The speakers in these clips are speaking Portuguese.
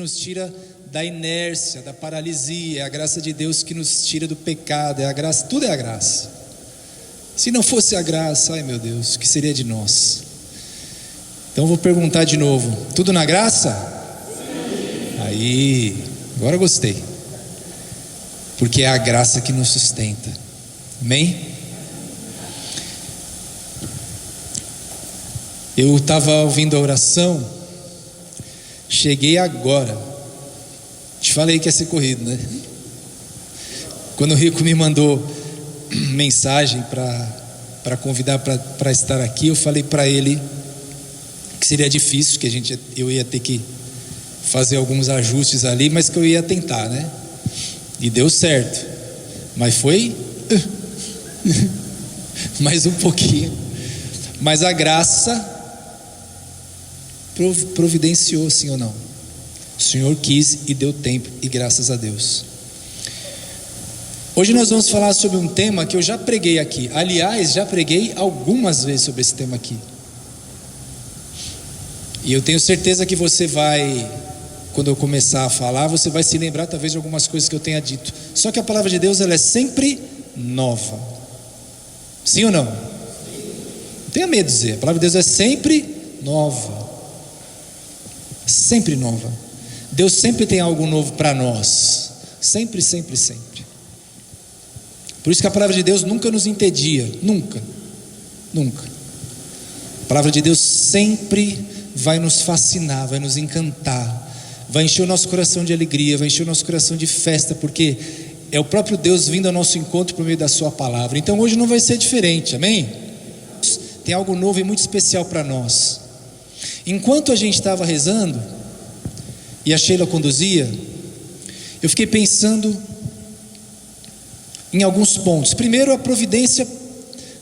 nos tira da inércia, da paralisia, é a graça de Deus que nos tira do pecado, é a graça, tudo é a graça. Se não fosse a graça, ai meu Deus, o que seria de nós? Então eu vou perguntar de novo, tudo na graça? Sim. Aí, agora eu gostei, porque é a graça que nos sustenta, amém? Eu estava ouvindo a oração, cheguei agora, te falei que ia ser corrido, né? Quando o Rico me mandou mensagem para convidar para estar aqui, eu falei para ele que seria difícil, que eu ia ter que fazer alguns ajustes ali, mas que eu ia tentar, né? E deu certo, mas foi mais um pouquinho, mas a graça providenciou, sim ou não? O Senhor quis e deu tempo, e graças a Deus. Hoje nós vamos falar sobre um tema que eu já preguei aqui. Aliás, já preguei algumas vezes sobre esse tema aqui. E eu tenho certeza que você vai, quando eu começar a falar, você vai se lembrar talvez de algumas coisas que eu tenha dito. Só que a palavra de Deus, ela é sempre nova. Sim ou não? Não tenha medo de dizer, a palavra de Deus é sempre nova. Sempre nova. Deus sempre tem algo novo para nós. Sempre, sempre, sempre. Por isso que a palavra de Deus nunca nos entedia. Nunca. Nunca. A palavra de Deus sempre vai nos fascinar, vai nos encantar, vai encher o nosso coração de alegria, vai encher o nosso coração de festa, porque é o próprio Deus vindo ao nosso encontro por meio da sua palavra. Então hoje não vai ser diferente, amém? Tem algo novo e muito especial para nós. Enquanto a gente estava rezando e a Sheila conduzia, eu fiquei pensando em alguns pontos. Primeiro, a providência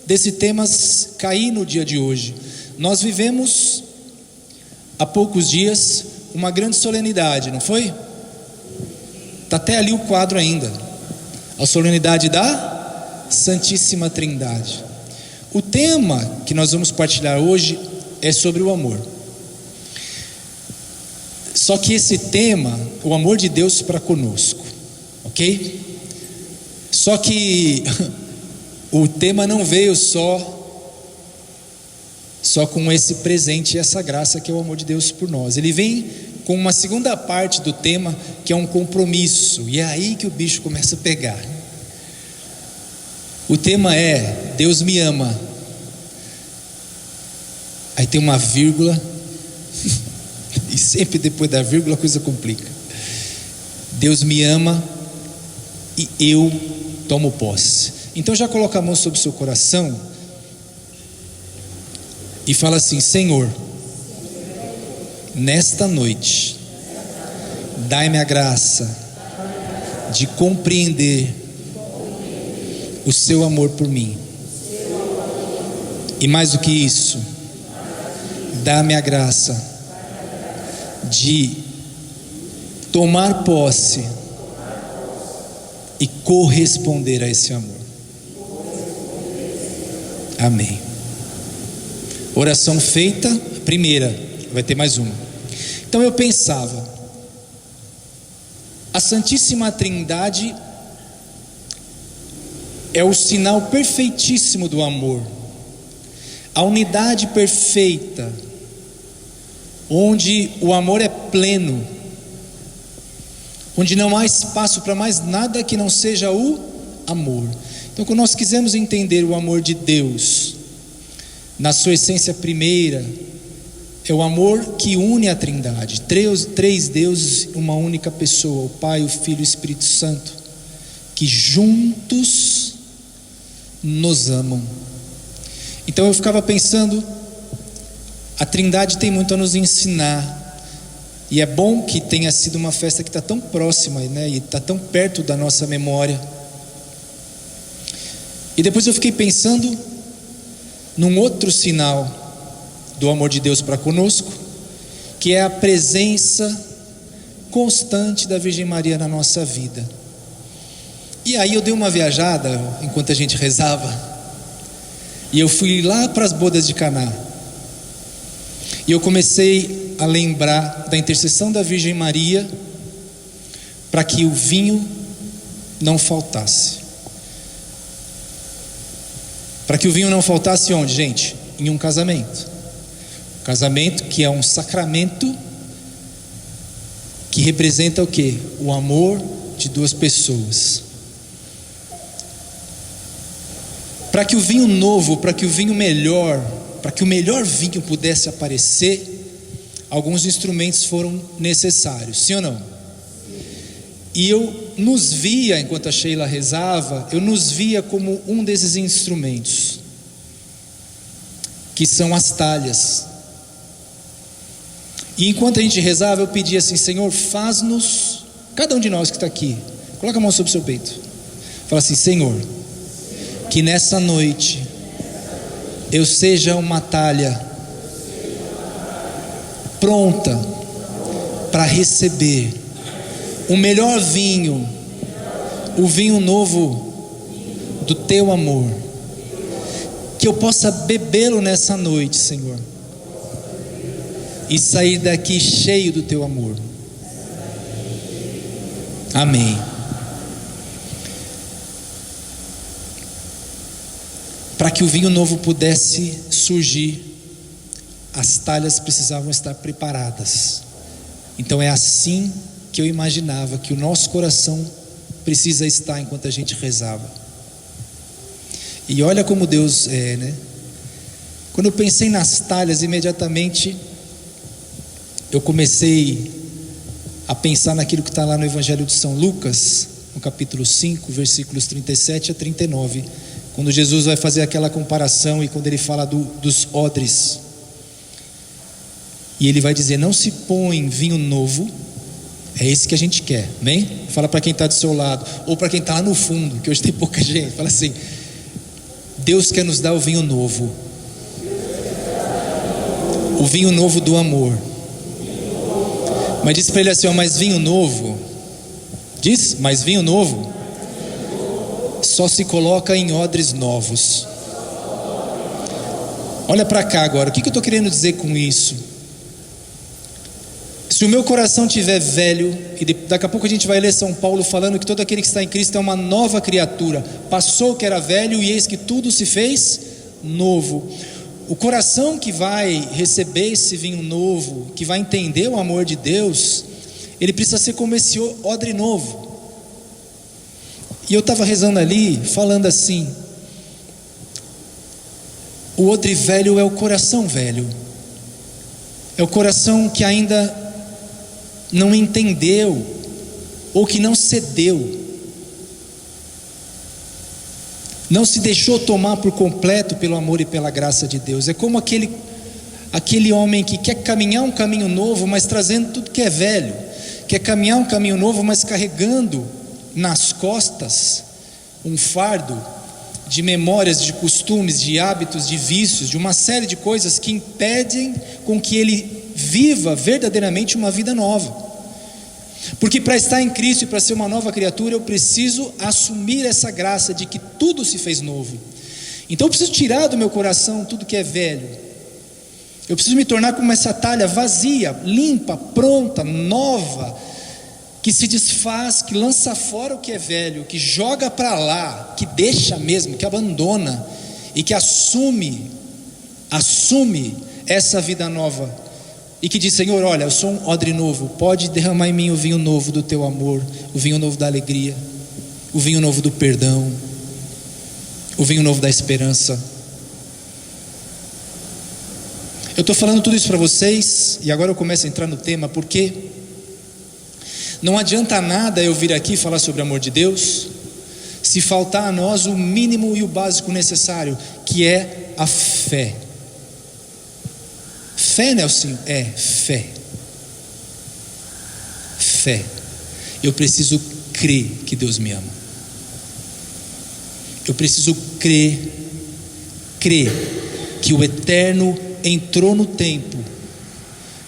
desse tema cair no dia de hoje. Nós vivemos há poucos dias uma grande solenidade, não foi? Está até ali o quadro ainda, a solenidade da Santíssima Trindade. O tema que nós vamos partilhar hoje é sobre o amor. Só que esse tema, o amor de Deus para conosco, ok? Só que o tema não veio só com esse presente e essa graça que é o amor de Deus por nós. Ele vem com uma segunda parte do tema, que é um compromisso, e é aí que o bicho começa a pegar. O tema é: Deus me ama. Aí tem uma vírgula, e sempre depois da vírgula a coisa complica. Deus me ama e eu tomo posse. Então já coloca a mão sobre o seu coração e fala assim: Senhor, nesta noite, dai-me a graça de compreender o seu amor por mim, e mais do que isso, dá-me a graça de tomar posse e corresponder a esse amor. Amém. Oração feita, primeira, vai ter mais uma. Então eu pensava, a Santíssima Trindade é o sinal perfeitíssimo do amor, a unidade perfeita, onde o amor é pleno, onde não há espaço para mais nada que não seja o amor. Então, quando nós quisermos entender o amor de Deus na sua essência primeira, é o amor que une a Trindade, três deuses, uma única pessoa, o Pai, o Filho e o Espírito Santo, que juntos nos amam. Então eu ficava pensando, a Trindade tem muito a nos ensinar, e é bom que tenha sido uma festa que está tão próxima, né, e está tão perto da nossa memória. E depois eu fiquei pensando num outro sinal do amor de Deus para conosco, que é a presença constante da Virgem Maria na nossa vida. E aí eu dei uma viajada enquanto a gente rezava, e eu fui lá para as bodas de Caná, e eu comecei a lembrar da intercessão da Virgem Maria para que o vinho não faltasse. Para que o vinho não faltasse onde, gente? Em um casamento. Casamento que é um sacramento que representa o quê? O amor de duas pessoas. Para que o vinho novo, para que o vinho melhor, para que o melhor vinho pudesse aparecer, alguns instrumentos foram necessários, sim ou não? E eu nos via, enquanto a Sheila rezava, eu nos via como um desses instrumentos, que são as talhas. E enquanto a gente rezava, eu pedia assim: Senhor, faz-nos, cada um de nós que está aqui, coloca a mão sobre o seu peito, fala assim: Senhor, que nessa noite eu seja uma talha pronta para receber o melhor vinho, o vinho novo do teu amor, que eu possa bebê-lo nessa noite, Senhor, e sair daqui cheio do teu amor. Amém. Para que o vinho novo pudesse surgir, as talhas precisavam estar preparadas. Então é assim que eu imaginava que o nosso coração precisa estar enquanto a gente rezava. E olha como Deus é, né? Quando eu pensei nas talhas, imediatamente eu comecei a pensar naquilo que está lá no Evangelho de São Lucas, no capítulo 5, versículos 37 a 39, quando Jesus vai fazer aquela comparação e quando ele fala dos odres, e ele vai dizer: não se põe vinho novo. É esse que a gente quer, amém? Fala para quem está do seu lado, ou para quem está lá no fundo, que hoje tem pouca gente. Fala assim: Deus quer nos dar o vinho novo, o vinho novo do amor. Mas diz para ele assim: ó, mas vinho novo, diz, mas vinho novo só se coloca em odres novos. Olha para cá agora, o que eu estou querendo dizer com isso? Se o meu coração estiver velho, e daqui a pouco a gente vai ler São Paulo falando que todo aquele que está em Cristo é uma nova criatura, passou o que era velho e eis que tudo se fez novo. O coração que vai receber esse vinho novo, que vai entender o amor de Deus, ele precisa ser como esse odre novo. E eu estava rezando ali, falando assim: o odre velho é o coração velho, é o coração que ainda não entendeu, ou que não cedeu, não se deixou tomar por completo pelo amor e pela graça de Deus. É como aquele homem que quer caminhar um caminho novo, mas trazendo tudo que é velho, quer caminhar um caminho novo, mas carregando nas costas um fardo de memórias, de costumes, de hábitos, de vícios, de uma série de coisas que impedem com que ele viva verdadeiramente uma vida nova. Porque para estar em Cristo e para ser uma nova criatura, eu preciso assumir essa graça de que tudo se fez novo. Então eu preciso tirar do meu coração tudo que é velho. Eu preciso me tornar como essa talha vazia, limpa, pronta, nova, que se desfaz, que lança fora o que é velho, que joga para lá, que deixa mesmo, que abandona e que assume essa vida nova. E que diz: Senhor, olha, eu sou um odre novo, pode derramar em mim o vinho novo do teu amor, o vinho novo da alegria, o vinho novo do perdão, o vinho novo da esperança. Eu estou falando tudo isso para vocês, e agora eu começo a entrar no tema, porque não adianta nada eu vir aqui falar sobre o amor de Deus, se faltar a nós o mínimo e o básico necessário, que é a fé. Fé, Nelson, é fé. Fé. Eu preciso crer que Deus me ama. Eu preciso crer que o Eterno entrou no tempo,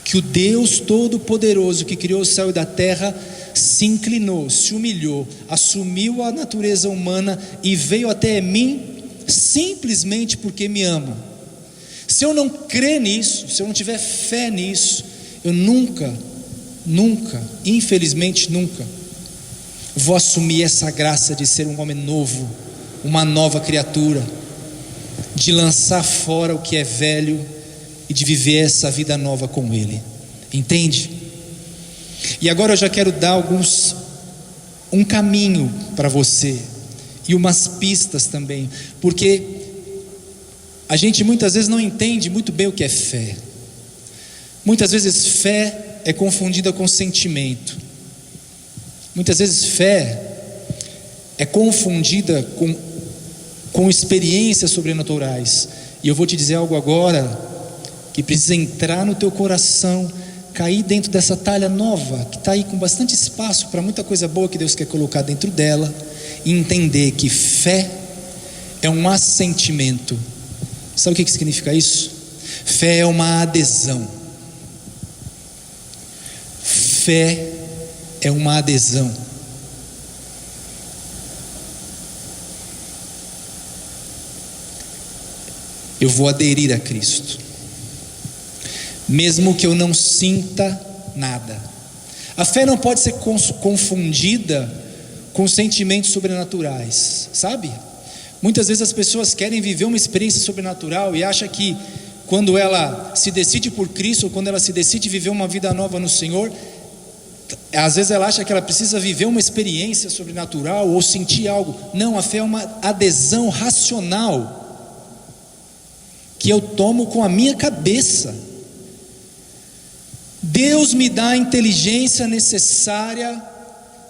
que o Deus Todo-Poderoso que criou o céu e da terra se inclinou, se humilhou, assumiu a natureza humana e veio até mim simplesmente porque me ama. Se eu não crer nisso, se eu não tiver fé nisso, eu nunca, infelizmente nunca, vou assumir essa graça de ser um homem novo, uma nova criatura, de lançar fora o que é velho e de viver essa vida nova com Ele, entende? E agora eu já quero dar um caminho para você e umas pistas também, porque a gente muitas vezes não entende muito bem o que é fé. Muitas vezes fé é confundida com sentimento. Muitas vezes fé é confundida com experiências sobrenaturais. E eu vou te dizer algo agora que precisa entrar no teu coração, cair dentro dessa talha nova que está aí com bastante espaço para muita coisa boa que Deus quer colocar dentro dela, e entender que fé é um assentimento. Sabe o que significa isso? Fé é uma adesão. Fé é uma adesão. Eu vou aderir a Cristo, mesmo que eu não sinta nada. A fé não pode ser confundida com sentimentos sobrenaturais, sabe? Muitas vezes as pessoas querem viver uma experiência sobrenatural e acham que quando ela se decide por Cristo, ou quando ela se decide viver uma vida nova no Senhor, às vezes ela acha que ela precisa viver uma experiência sobrenatural ou sentir algo. Não, a fé é uma adesão racional que eu tomo com a minha cabeça. Deus me dá a inteligência necessária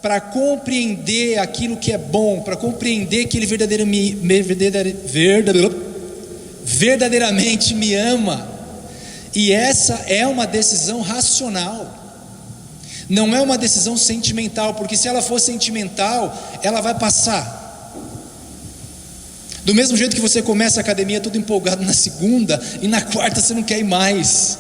para compreender aquilo que é bom, para compreender que Ele verdadeiramente me ama. E essa é uma decisão racional, não é uma decisão sentimental, porque se ela for sentimental, ela vai passar. Do mesmo jeito que você começa a academia todo empolgado na segunda, e na quarta você não quer ir mais.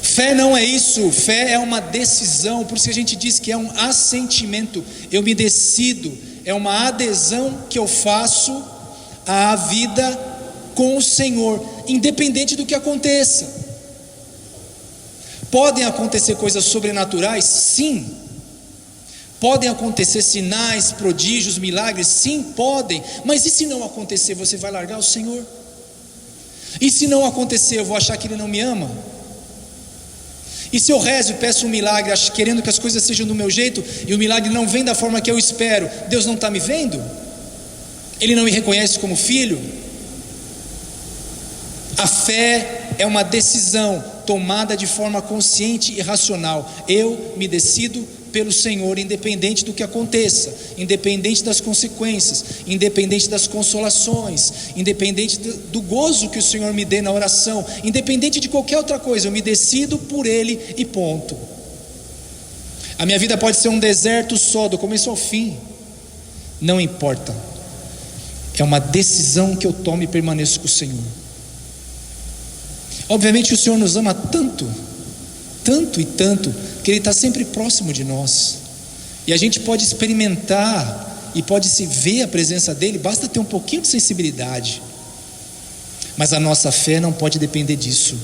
Fé não é isso, fé é uma decisão. Por isso que a gente diz que é um assentimento. Eu me decido, é uma adesão que eu faço à vida com o Senhor, independente do que aconteça. Podem acontecer coisas sobrenaturais? Sim. Podem acontecer sinais, prodígios, milagres? Sim, podem. Mas e se não acontecer, você vai largar o Senhor? E se não acontecer, eu vou achar que Ele não me ama? E se eu rezo e peço um milagre, querendo que as coisas sejam do meu jeito, e o milagre não vem da forma que eu espero, Deus não está me vendo? Ele não me reconhece como filho? A fé é uma decisão tomada de forma consciente e racional. Eu me decido pelo Senhor, independente do que aconteça, independente das consequências, independente das consolações, independente do gozo que o Senhor me dê na oração, independente de qualquer outra coisa, eu me decido por Ele e ponto. A minha vida pode ser um deserto só, do começo ao fim, não importa. É uma decisão que eu tomo e permaneço com o Senhor. Obviamente o Senhor nos ama tanto, tanto e tanto, que Ele está sempre próximo de nós, e a gente pode experimentar e pode se ver a presença dEle, basta ter um pouquinho de sensibilidade. Mas a nossa fé não pode depender disso.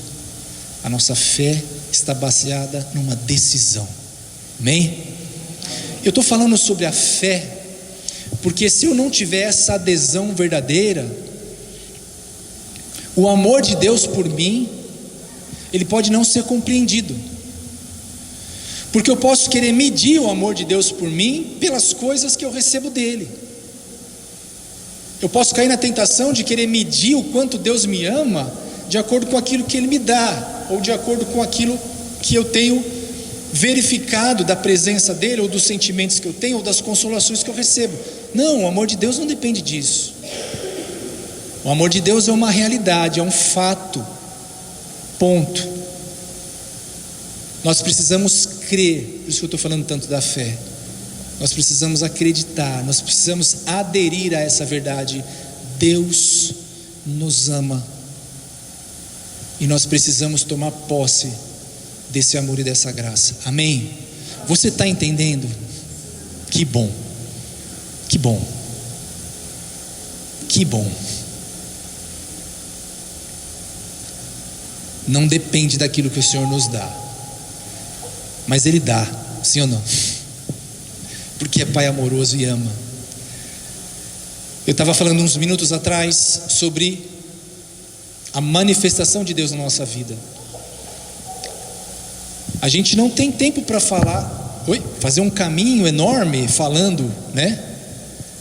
A nossa fé está baseada numa decisão. Amém? Eu estou falando sobre a fé porque se eu não tiver essa adesão verdadeira, o amor de Deus por mim, ele pode não ser compreendido. Porque eu posso querer medir o amor de Deus por mim pelas coisas que eu recebo dele. Eu posso cair na tentação de querer medir o quanto Deus me ama de acordo com aquilo que Ele me dá, ou de acordo com aquilo que eu tenho verificado da presença dEle, ou dos sentimentos que eu tenho, ou das consolações que eu recebo. Não, o amor de Deus não depende disso. O amor de Deus é uma realidade, é um fato. Ponto. Nós precisamos crer, por isso que eu estou falando tanto da fé. Nós precisamos acreditar, nós precisamos aderir a essa verdade. Deus nos ama, e nós precisamos tomar posse desse amor e dessa graça. Amém? Você está entendendo? Que bom, que bom, que bom. não depende daquilo que o Senhor nos dá, mas Ele dá, sim ou não? Porque é Pai amoroso e ama. Eu estava falando uns minutos atrás sobre a manifestação de Deus na nossa vida. A gente não tem tempo para fazer um caminho enorme falando, né,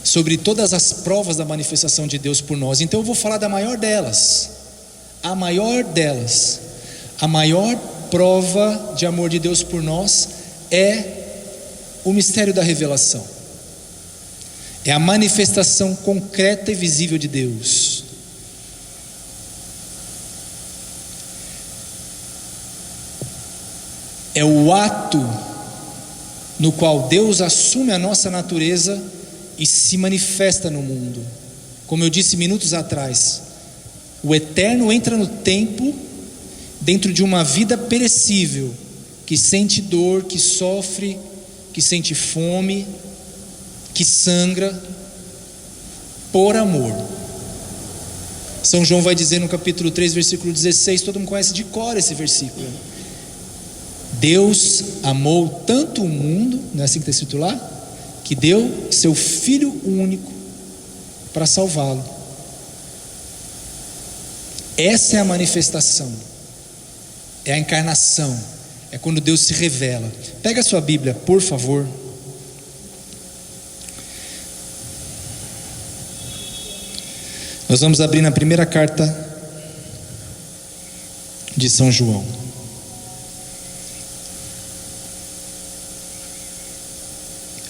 sobre todas as provas da manifestação de Deus por nós. Então eu vou falar da maior delas. A maior delas, a maior prova de amor de Deus por nós é o mistério da revelação. É a manifestação concreta e visível de Deus. É o ato no qual Deus assume a nossa natureza e se manifesta no mundo. Como eu disse minutos atrás, o eterno entra no tempo, dentro de uma vida perecível, que sente dor, que sofre, que sente fome, que sangra, por amor. São João vai dizer no capítulo 3, versículo 16, todo mundo conhece de cor esse versículo. Deus amou tanto o mundo, não é assim que está escrito lá? Que deu seu Filho único para salvá-lo. Essa é a manifestação, é a encarnação, é quando Deus se revela. Pega a sua Bíblia, por favor. Nós vamos abrir na primeira carta de São João.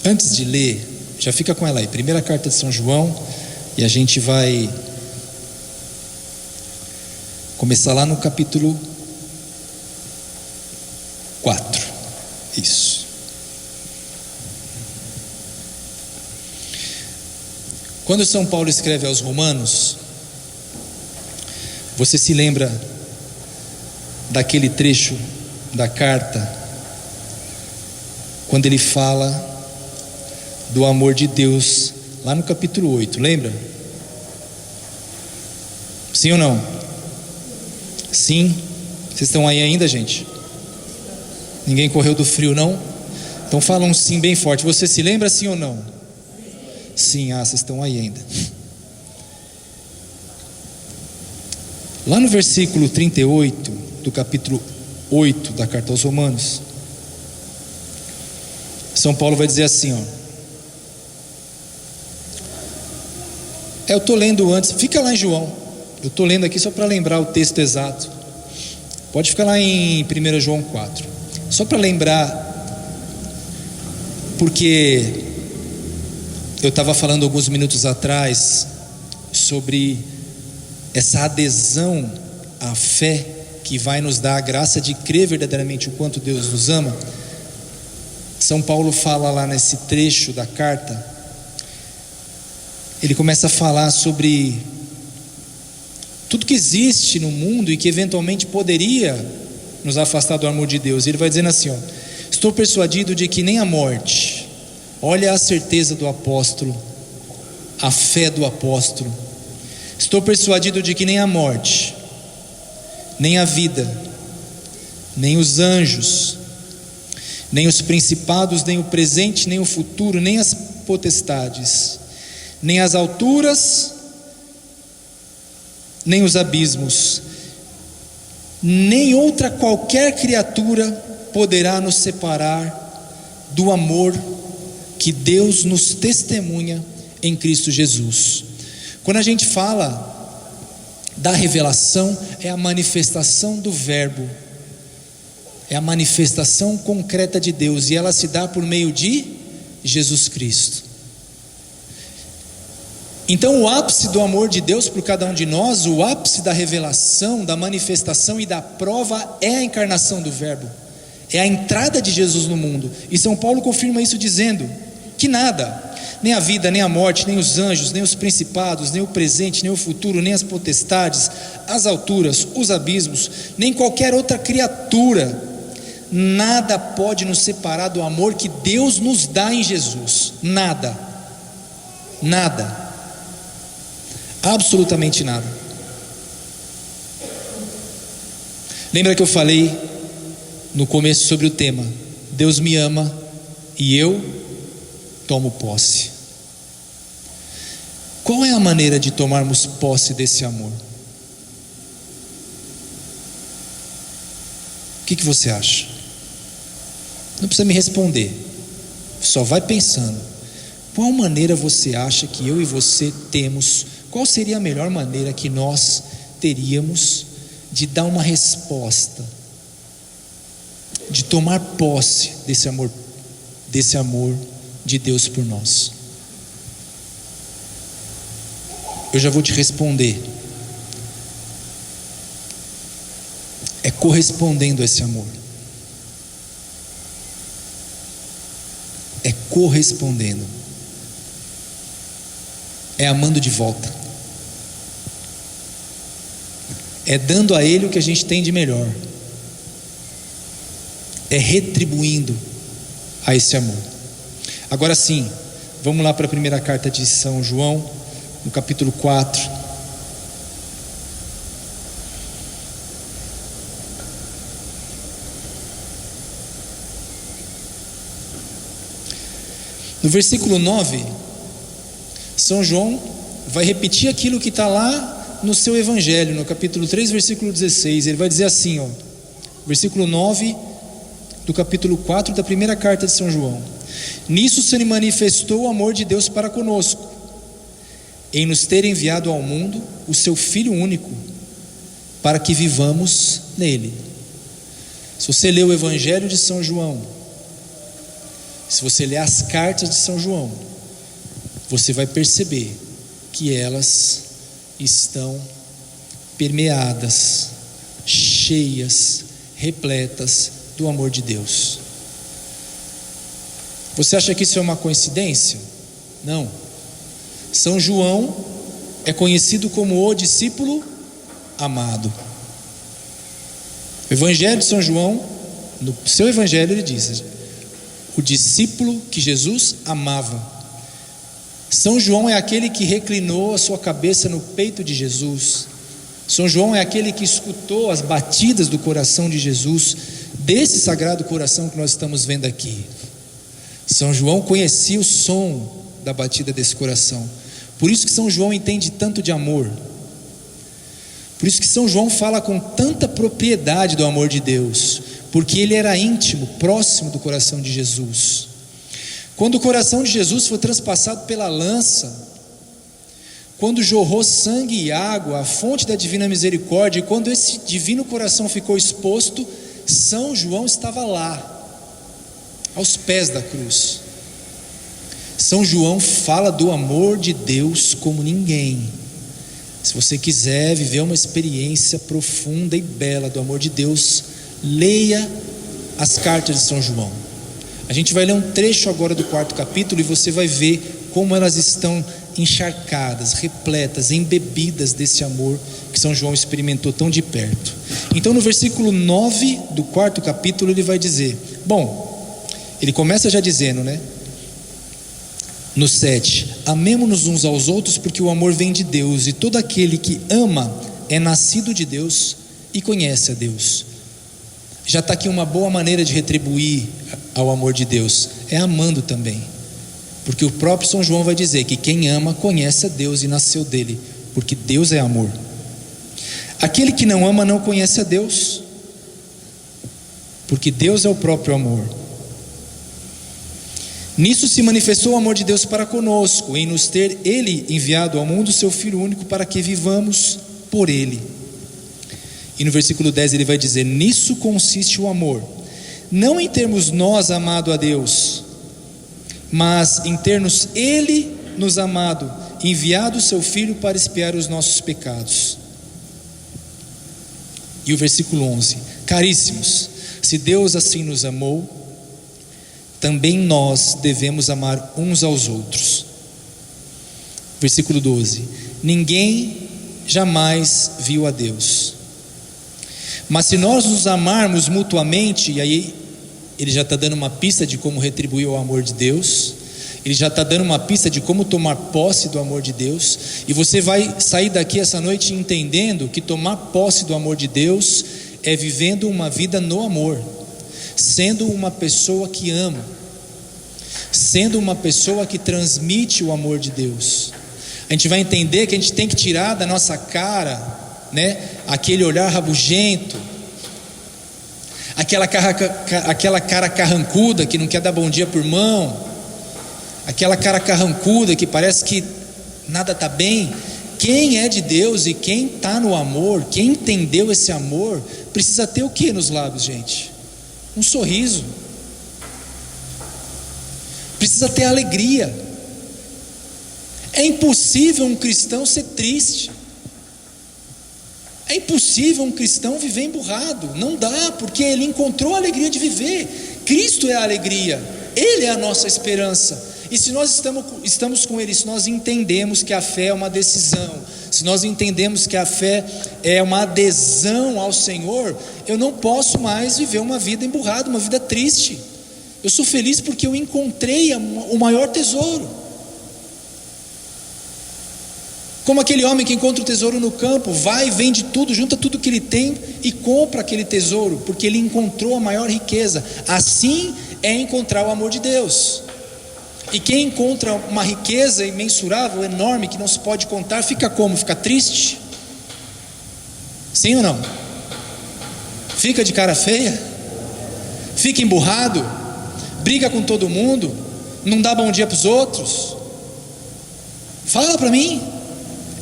Antes de ler, já fica com ela aí, primeira carta de São João, e a gente vai começar lá no capítulo 4. Isso. Quando São Paulo escreve aos Romanos, você se lembra daquele trecho da carta, quando ele fala do amor de Deus, lá no capítulo 8, lembra? Sim ou não? Sim? Vocês estão aí ainda, gente? Ninguém correu do frio, não? Então fala um sim bem forte. Você se lembra, sim ou não? Sim, vocês estão aí ainda. Lá no versículo 38 do capítulo 8 da carta aos Romanos, São Paulo vai dizer assim, ó. Eu estou lendo antes, fica lá em João. Eu estou lendo aqui só para lembrar o texto exato. Pode ficar lá em 1 João 4. Só para lembrar, porque eu estava falando alguns minutos atrás sobre essa adesão à fé que vai nos dar a graça de crer verdadeiramente o quanto Deus nos ama. São Paulo fala lá nesse trecho da carta, ele começa a falar sobre tudo que existe no mundo e que eventualmente poderia nos afastar do amor de Deus. Ele vai dizendo assim, ó: estou persuadido de que nem a morte, olha a certeza do apóstolo, a fé do apóstolo. Estou persuadido de que nem a morte, nem a vida, nem os anjos, nem os principados, nem o presente, nem o futuro, nem as potestades, nem as alturas, nem os abismos, nem outra qualquer criatura poderá nos separar do amor que Deus nos testemunha em Cristo Jesus. Quando a gente fala da revelação, é a manifestação do Verbo, é a manifestação concreta de Deus, e ela se dá por meio de Jesus Cristo. Então o ápice do amor de Deus por cada um de nós, o ápice da revelação, da manifestação e da prova é a encarnação do Verbo, é a entrada de Jesus no mundo. E São Paulo confirma isso dizendo que nada, nem a vida, nem a morte, nem os anjos, nem os principados, nem o presente, nem o futuro, nem as potestades, as alturas, os abismos, nem qualquer outra criatura, nada pode nos separar do amor que Deus nos dá em Jesus. Nada, nada, absolutamente nada. Lembra que eu falei no começo sobre o tema? Deus me ama e eu tomo posse. Qual é a maneira de tomarmos posse desse amor? O que você acha? Não precisa me responder, só vai pensando. Qual maneira você acha que eu e você temos? Qual seria a melhor maneira que nós teríamos de dar uma resposta, de tomar posse desse amor de Deus por nós? Eu já vou te responder. É correspondendo a esse amor. É correspondendo. É amando de volta. É dando a Ele o que a gente tem de melhor. É retribuindo a esse amor. Agora sim, vamos lá para a primeira carta de São João, no capítulo 4. No versículo 9, São João vai repetir aquilo que está lá no seu evangelho, no capítulo 3, versículo 16. Ele vai dizer assim, versículo 9 do capítulo 4 da primeira carta de São João: nisso se manifestou o amor de Deus para conosco, em nos ter enviado ao mundo o seu Filho único, para que vivamos nele. Se você ler o evangelho de São João, se você ler as cartas de São João, você vai perceber que elas estão permeadas, cheias, repletas do amor de Deus. Você acha que isso é uma coincidência? Não. São João é conhecido como o discípulo amado. O evangelho de São João, no seu evangelho, ele diz: o discípulo que Jesus amava. São João é aquele que reclinou a sua cabeça no peito de Jesus. São João é aquele que escutou as batidas do coração de Jesus, desse sagrado coração que nós estamos vendo aqui. São João conhecia o som da batida desse coração. Por isso que São João entende tanto de amor. Por isso que São João fala com tanta propriedade do amor de Deus, porque ele era íntimo, próximo do coração de Jesus. Quando o coração de Jesus foi transpassado pela lança, quando jorrou sangue e água, a fonte da divina misericórdia, e quando esse divino coração ficou exposto, São João estava lá, aos pés da cruz. São João fala do amor de Deus como ninguém. Se você quiser viver uma experiência profunda e bela do amor de Deus, leia as cartas de São João. A gente vai ler um trecho agora do 4º capítulo e você vai ver como elas estão encharcadas, repletas, embebidas desse amor que São João experimentou tão de perto. Então no versículo 9 do 4º capítulo ele vai dizer, ele começa já dizendo, no 7, amemo-nos uns aos outros, porque o amor vem de Deus, e todo aquele que ama é nascido de Deus e conhece a Deus. Já está aqui uma boa maneira de retribuir ao amor de Deus, é amando também, porque o próprio São João vai dizer que quem ama conhece a Deus e nasceu dele, porque Deus é amor. Aquele que não ama não conhece a Deus, porque Deus é o próprio amor. Nisso se manifestou o amor de Deus para conosco, em nos ter Ele enviado ao mundo o seu Filho único, para que vivamos por Ele. E no versículo 10 ele vai dizer: nisso consiste o amor, não em termos nós amado a Deus, mas em termos Ele nos amado, enviado o seu Filho para expiar os nossos pecados. E o versículo 11: caríssimos, se Deus assim nos amou, também nós devemos amar uns aos outros. Versículo 12: ninguém jamais viu a Deus, mas se nós nos amarmos mutuamente, e aí ele já está dando uma pista de como retribuir o amor de Deus, ele já está dando uma pista de como tomar posse do amor de Deus, e você vai sair daqui essa noite entendendo que tomar posse do amor de Deus é vivendo uma vida no amor, sendo uma pessoa que ama, sendo uma pessoa que transmite o amor de Deus. A gente vai entender que a gente tem que tirar da nossa cara, né, aquele olhar rabugento, aquela cara carrancuda que não quer dar bom dia por mão, aquela cara carrancuda que parece que nada está bem. Quem é de Deus e quem está no amor, quem entendeu esse amor, precisa ter o que nos lábios, gente? Um sorriso. Precisa ter alegria. É impossível um cristão ser triste. É impossível um cristão viver emburrado. Não dá, porque ele encontrou a alegria de viver. Cristo é a alegria, Ele é a nossa esperança. E se nós estamos com Ele, se nós entendemos que a fé é uma decisão, se nós entendemos que a fé é uma adesão ao Senhor, eu não posso mais viver uma vida emburrada, uma vida triste. Eu sou feliz porque eu encontrei o maior tesouro. Como aquele homem que encontra o tesouro no campo, vai, vende tudo, junta tudo que ele tem e compra aquele tesouro, porque ele encontrou a maior riqueza. Assim é encontrar o amor de Deus. E quem encontra uma riqueza imensurável, enorme, que não se pode contar, fica como? Fica triste? Sim ou não? Fica de cara feia? Fica emburrado? Briga com todo mundo? Não dá bom dia para os outros? Fala para mim.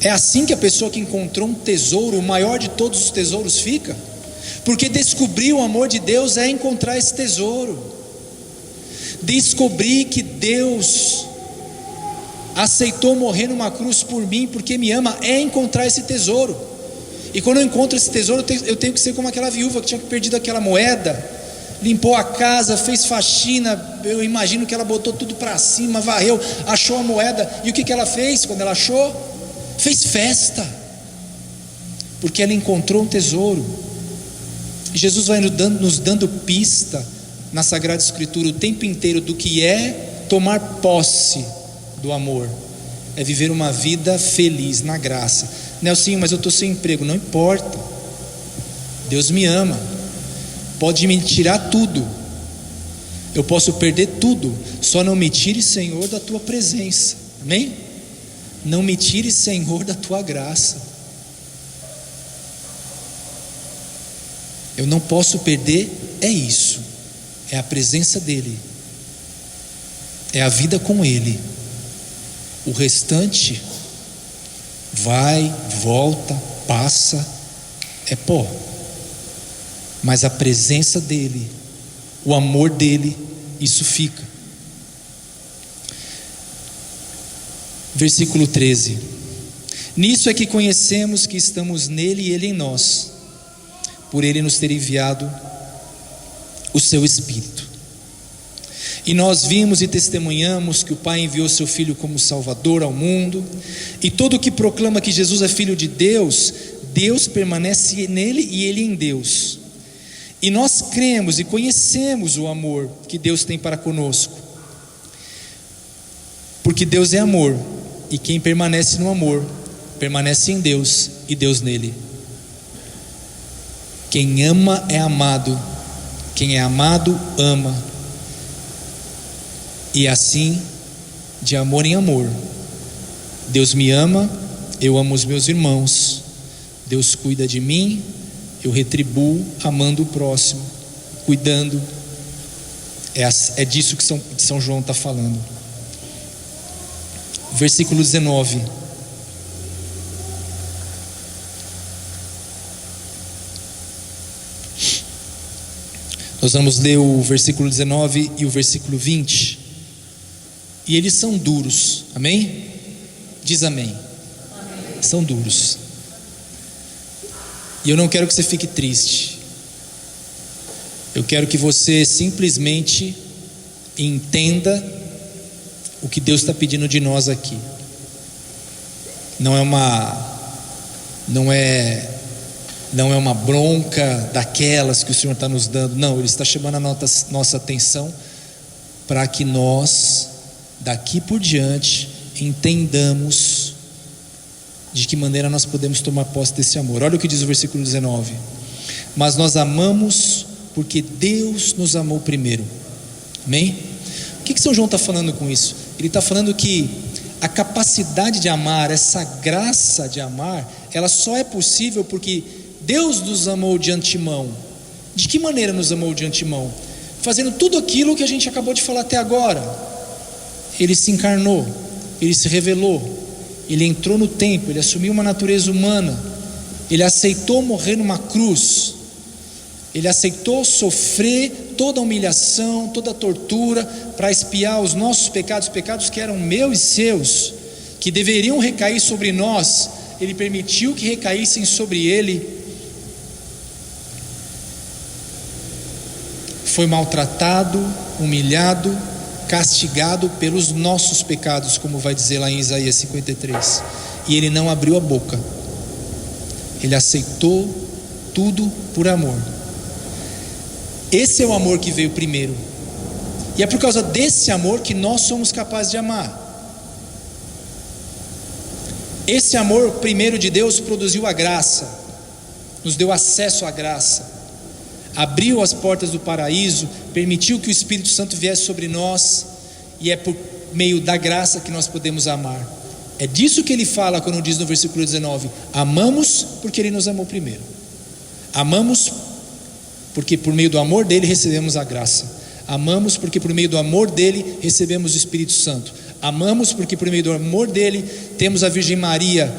É assim que a pessoa que encontrou um tesouro, o maior de todos os tesouros, fica? Porque descobrir o amor de Deus é encontrar esse tesouro. Descobrir que Deus aceitou morrer numa cruz por mim porque me ama é encontrar esse tesouro. E quando eu encontro esse tesouro, eu tenho que ser como aquela viúva que tinha perdido aquela moeda, limpou a casa, fez faxina. Eu imagino que ela botou tudo para cima, varreu, achou a moeda. E o que ela fez quando ela achou? Fez festa, porque ela encontrou um tesouro. E Jesus vai nos dando pista na Sagrada Escritura o tempo inteiro do que é tomar posse do amor. É viver uma vida feliz na graça. Nelsinho, mas eu estou sem emprego. Não importa, Deus me ama. Pode me tirar tudo, eu posso perder tudo, só não me tire, Senhor, da tua presença. Amém? Não me tire, Senhor, da tua graça. Eu não posso perder, é isso, é a presença dEle, é a vida com Ele. O restante vai, volta, passa, é pó. Mas a presença dEle, o amor dEle, isso fica. Versículo 13: nisso é que conhecemos que estamos nele e ele em nós, por ele nos ter enviado o seu Espírito. E nós vimos e testemunhamos que o Pai enviou seu Filho como Salvador ao mundo, e todo o que proclama que Jesus é Filho de Deus, Deus permanece nele e ele em Deus. E nós cremos e conhecemos o amor que Deus tem para conosco, porque Deus é amor, e quem permanece no amor, permanece em Deus e Deus nele. Quem ama é amado, quem é amado ama, e assim, de amor em amor, Deus me ama, eu amo os meus irmãos, Deus cuida de mim, eu retribuo amando o próximo, cuidando. É disso que São João está falando. Versículo 19: nós vamos ler o versículo 19 e o versículo 20, e eles são duros, amém? Diz amém. Amém. São duros, e eu não quero que você fique triste, eu quero que você simplesmente entenda o que Deus está pedindo de nós aqui. Não é uma bronca daquelas que o Senhor está nos dando. Não, Ele está chamando a nossa atenção para que nós, daqui por diante, entendamos de que maneira nós podemos tomar posse desse amor. Olha o que diz o versículo 19: mas nós amamos porque Deus nos amou primeiro. Amém? O que São João está falando com isso? Ele está falando que a capacidade de amar, essa graça de amar, ela só é possível porque Deus nos amou de antemão. De que maneira nos amou de antemão? Fazendo tudo aquilo que a gente acabou de falar até agora. Ele se encarnou, Ele se revelou, Ele entrou no tempo, Ele assumiu uma natureza humana, Ele aceitou morrer numa cruz, Ele aceitou sofrer toda a humilhação, toda a tortura, para expiar os nossos pecados, pecados que eram meus e seus, que deveriam recair sobre nós. Ele permitiu que recaíssem sobre Ele. Foi maltratado, humilhado, castigado pelos nossos pecados, como vai dizer lá em Isaías 53, e Ele não abriu a boca. Ele aceitou tudo por amor. Esse é o amor que veio primeiro, e é por causa desse amor que nós somos capazes de amar. Esse amor primeiro de Deus produziu a graça, nos deu acesso à graça, abriu as portas do paraíso, permitiu que o Espírito Santo viesse sobre nós, e é por meio da graça que nós podemos amar. É disso que ele fala quando diz no versículo 19: amamos porque Ele nos amou primeiro. Amamos porque por meio do amor dele recebemos a graça. Amamos porque por meio do amor dele recebemos o Espírito Santo. Amamos porque por meio do amor dele temos a Virgem Maria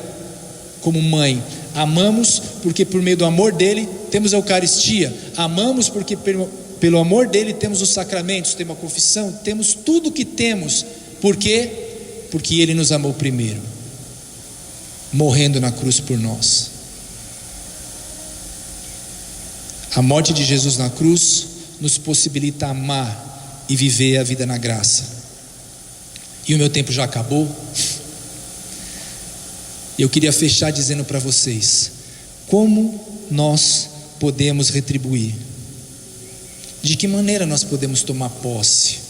como mãe. Amamos porque por meio do amor dele temos a Eucaristia. Amamos porque pelo amor dele temos os sacramentos, temos a confissão, temos tudo o que temos. Por quê? Porque ele nos amou primeiro, morrendo na cruz por nós. A morte de Jesus na cruz nos possibilita amar e viver a vida na graça. E o meu tempo já acabou. Eu queria fechar dizendo para vocês como nós podemos retribuir. De que maneira nós podemos tomar posse?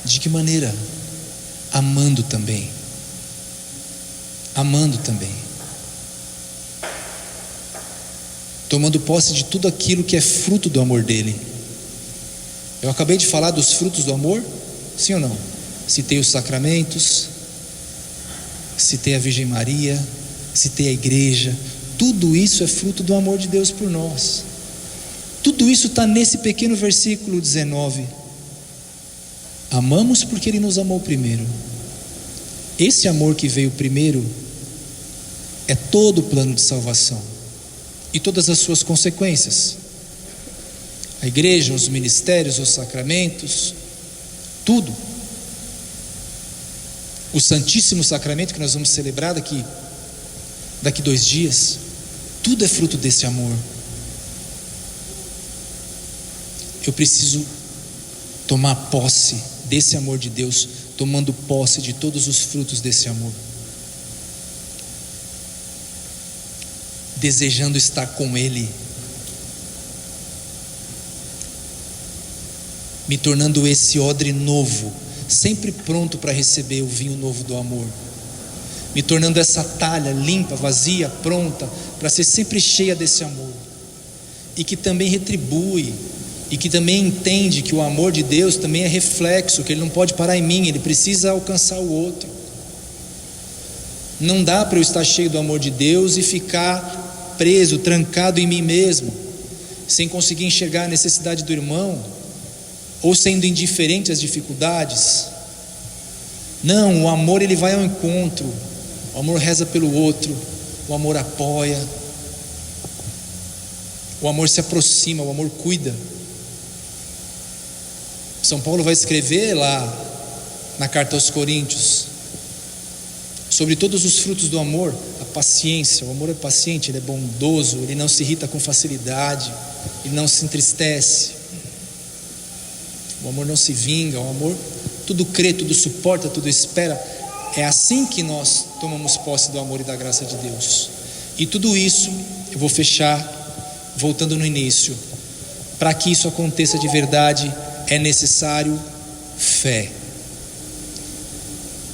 De que maneira? Amando também. Amando também. Tomando posse de tudo aquilo que é fruto do amor dele. Eu acabei de falar dos frutos do amor? Sim ou não? Citei os sacramentos, citei a Virgem Maria, citei a igreja. Tudo isso é fruto do amor de Deus por nós. Tudo isso está nesse pequeno versículo 19. Amamos porque Ele nos amou primeiro. Esse amor que veio primeiro é todo o plano de salvação e todas as suas consequências. A igreja, os ministérios, os sacramentos, tudo. O Santíssimo Sacramento que nós vamos celebrar daqui 2 dias, tudo é fruto desse amor. Eu preciso tomar posse desse amor de Deus, tomando posse de todos os frutos desse amor, desejando estar com Ele, me tornando esse odre novo, sempre pronto para receber o vinho novo do amor, me tornando essa talha limpa, vazia, pronta para ser sempre cheia desse amor, e que também retribui, e que também entende que o amor de Deus também é reflexo, que Ele não pode parar em mim, Ele precisa alcançar o outro. Não dá para eu estar cheio do amor de Deus e ficar preso, trancado em mim mesmo, sem conseguir enxergar a necessidade do irmão, ou sendo indiferente às dificuldades. Não, o amor ele vai ao encontro, o amor reza pelo outro, o amor apoia, o amor se aproxima, o amor cuida. São Paulo vai escrever lá na carta aos Coríntios sobre todos os frutos do amor. A paciência, o amor é paciente, ele é bondoso, ele não se irrita com facilidade, ele não se entristece, o amor não se vinga, o amor tudo crê, tudo suporta, tudo espera. É assim que nós tomamos posse do amor e da graça de Deus. E tudo isso, eu vou fechar voltando no início. Para que isso aconteça de verdade, é necessário fé,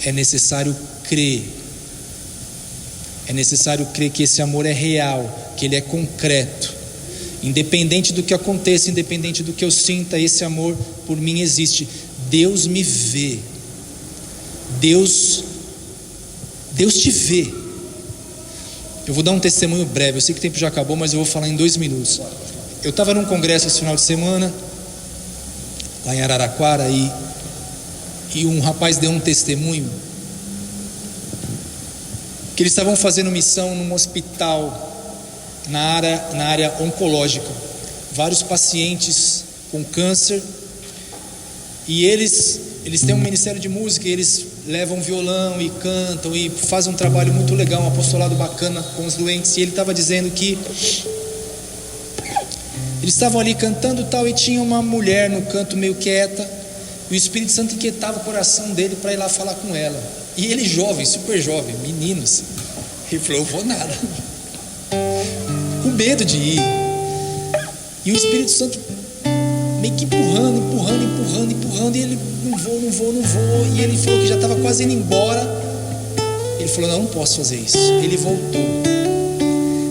é necessário crer, É necessário crer que esse amor é real, que ele é concreto. Independente do que aconteça, independente do que eu sinta, esse amor por mim existe. Deus me vê. Deus te vê. Eu vou dar um testemunho breve. Eu sei que o tempo já acabou, mas eu vou falar em 2 minutos. Eu estava num congresso esse final de semana, lá em Araraquara, e um rapaz deu um testemunho que eles estavam fazendo missão num hospital na área oncológica, vários pacientes com câncer, e eles têm um ministério de música, e eles levam violão e cantam e fazem um trabalho muito legal, um apostolado bacana com os doentes. E ele estava dizendo que eles estavam ali cantando e tal, e tinha uma mulher no canto meio quieta, e o Espírito Santo inquietava o coração dele para ir lá falar com ela. E ele jovem, super jovem, menino assim. Ele falou: eu vou nada, com medo de ir. E o Espírito Santo meio que empurrando, e ele: não vou. E ele falou que já estava quase indo embora. Ele falou: não posso fazer isso. Ele voltou,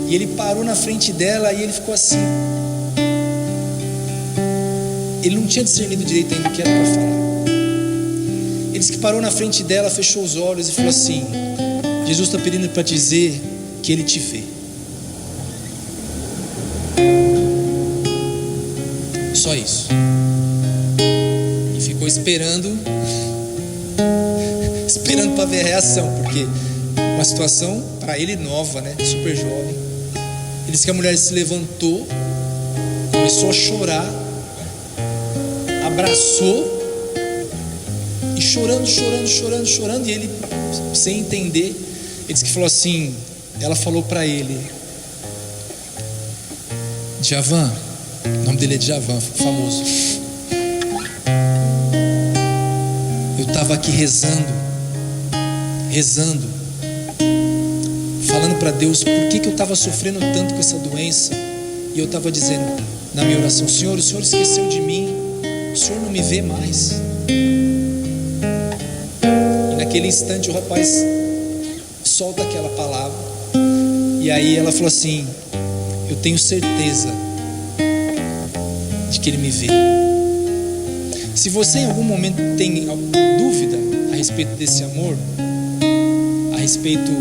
e ele parou na frente dela, e ele ficou assim. Ele não tinha discernido direito ainda o que era para falar. Ele disse que parou na frente dela, fechou os olhos e falou assim: Jesus está pedindo para dizer que Ele te vê. Só isso. E ficou esperando para ver a reação, porque uma situação para ele nova, né? Super jovem. Ele disse que a mulher se levantou, começou a chorar, abraçou, e chorando, e ele, sem entender, ele disse que falou assim, ela falou para ele: Djavan, o nome dele é Djavan, famoso. Eu estava aqui rezando, falando para Deus por que eu estava sofrendo tanto com essa doença, e eu estava dizendo na minha oração: Senhor, o Senhor esqueceu de mim, o Senhor não me vê mais. E naquele instante o rapaz solta aquela palavra, e aí ela falou assim: eu tenho certeza de que Ele me vê. Se você em algum momento tem dúvida a respeito desse amor, a respeito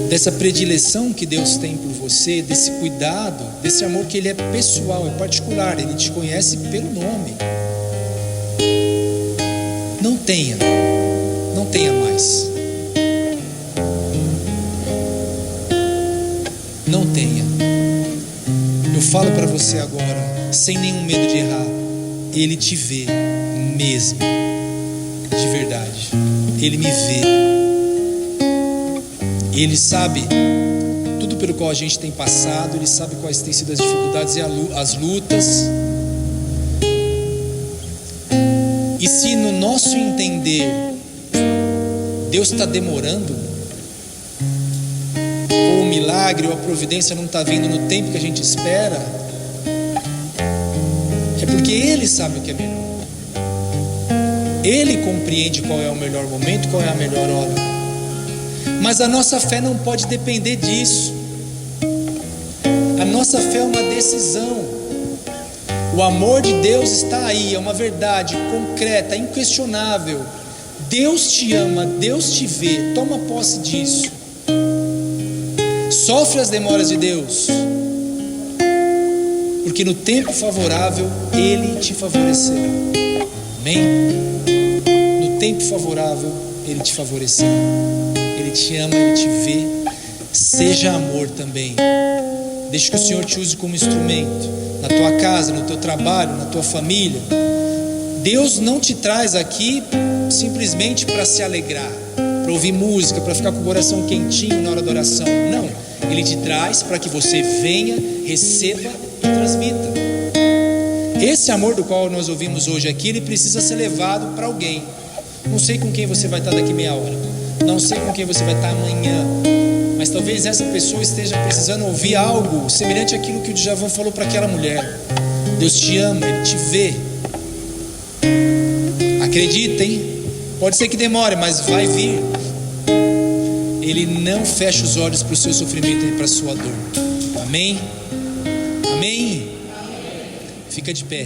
dessa predileção que Deus tem por você, desse cuidado, desse amor que Ele é pessoal, é particular, Ele te conhece pelo nome, não tenha mais. Não tenha. Eu falo para você agora, sem nenhum medo de errar, Ele te vê mesmo, de verdade. Ele me vê. Ele sabe tudo pelo qual a gente tem passado. Ele sabe quais têm sido as dificuldades e as lutas. E se no nosso entender Deus está demorando, ou o milagre ou a providência não está vindo no tempo que a gente espera, é porque Ele sabe o que é melhor. Ele compreende qual é o melhor momento, qual é a melhor hora. Mas a nossa fé não pode depender disso. A nossa fé é uma decisão. O amor de Deus está aí, é uma verdade concreta, inquestionável. Deus te ama, Deus te vê, toma posse disso. Sofre as demoras de Deus, porque no tempo favorável Ele te favorecerá. Amém? No tempo favorável Ele te favorecerá. Ele te ama, Ele te vê. Seja amor também. Deixa que o Senhor te use como instrumento, na tua casa, no teu trabalho, na tua família. Deus não te traz aqui simplesmente para se alegrar, para ouvir música, para ficar com o coração quentinho na hora da oração. Não, Ele te traz para que você venha, receba e transmita. Esse amor do qual nós ouvimos hoje aqui, ele precisa ser levado para alguém. Não sei com quem você vai estar daqui meia hora, não sei com quem você vai estar amanhã, mas talvez essa pessoa esteja precisando ouvir algo semelhante àquilo que o Djavan falou para aquela mulher. Deus te ama, Ele te vê. Acreditem, pode ser que demore, mas vai vir. Ele não fecha os olhos para o seu sofrimento e para a sua dor. Amém? Amém? Fica de pé.